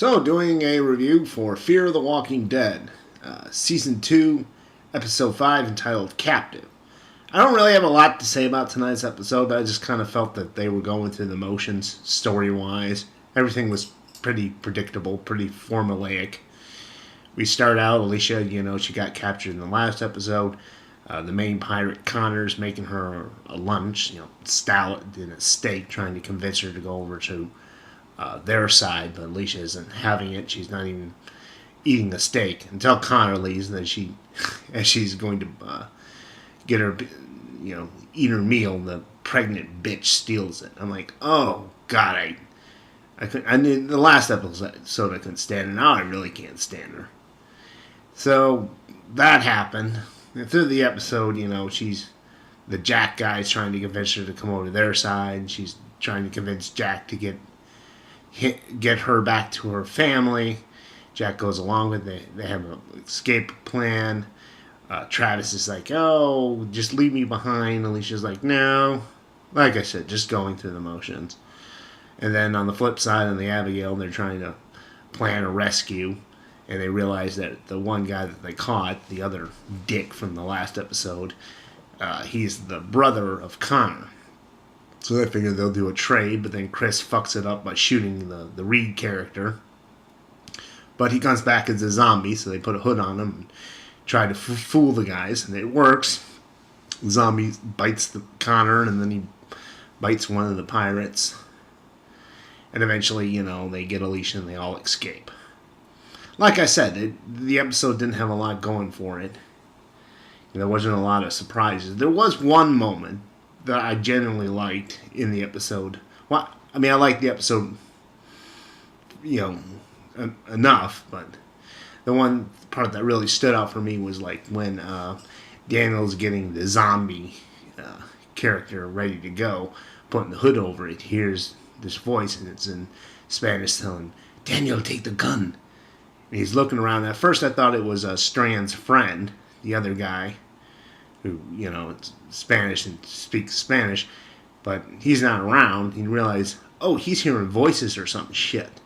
So, doing a review for Fear of the Walking Dead, Season 2, Episode 5, entitled Captive. I don't really have a lot to say about tonight's episode, but I just kind of felt that they were going through the motions, story-wise. Everything was pretty predictable, pretty formulaic. We start out, Alicia, she got captured in the last episode. The main pirate, Connor's making her a lunch, stallion and a steak, trying to convince her to go over to their side, but Alicia isn't having it. She's not even eating a steak until Connor leaves, and then as she's going to get her, eat her meal, the pregnant bitch steals it. I'm like, oh God, I knew the last episode I couldn't stand her. Now I really can't stand her. So that happened. And through the episode, the Jack guy's trying to convince her to come over to their side. She's trying to convince Jack to get her back to her family. Jack goes along with it. They have an escape plan. Travis is like, oh, just leave me behind. Alicia's like, no. Like I said, just going through the motions. And then on the flip side, on the Abigail, they're trying to plan a rescue. And they realize that the one guy that they caught, the other dick from the last episode, he's the brother of Connor. So they figure they'll do a trade, but then Chris fucks it up by shooting the Reed character. But he comes back as a zombie, so they put a hood on him and try to fool the guys, and it works. The zombie bites Connor, and then he bites one of the pirates. And eventually, they get Alicia and they all escape. Like I said, the episode didn't have a lot going for it. There wasn't a lot of surprises. There was one moment that I genuinely liked in the episode. Well, I liked the episode, enough, but the one part that really stood out for me was like when Daniel's getting the zombie character ready to go, putting the hood over it. He hears this voice, and it's in Spanish telling, Daniel, take the gun. And he's looking around. At first I thought it was Strand's friend, the other guy, who, it's Spanish and speaks Spanish, but he's not around. You realize, oh, he's hearing voices or some shit.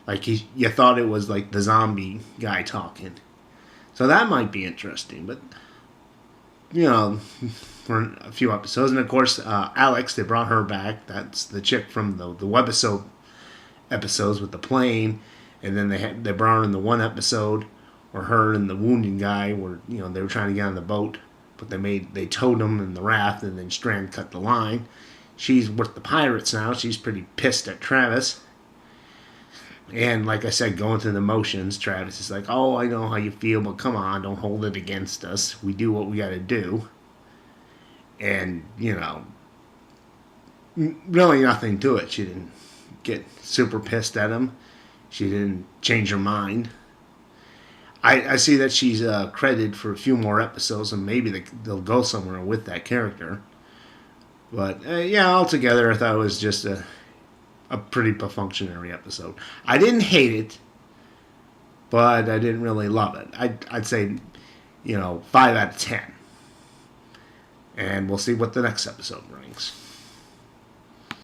Like, you thought it was like the zombie guy talking. So that might be interesting, but, for a few episodes. And of course, Alex, they brought her back. That's the chick from the webisode episodes with the plane. And then they brought her in the one episode where her and the wounded guy were, they were trying to get on the boat, but they towed him in the raft, and then Strand cut the line. She's with the pirates now. She's pretty pissed at Travis. And like I said, going through the motions, Travis is like, oh, I know how you feel, but come on, don't hold it against us. We do what we got to do. And, really nothing to it. She didn't get super pissed at him. She didn't change her mind. I see that she's credited for a few more episodes, and maybe they'll go somewhere with that character. But, altogether, I thought it was just a pretty perfunctory episode. I didn't hate it, but I didn't really love it. I'd say, 5 out of 10. And we'll see what the next episode brings.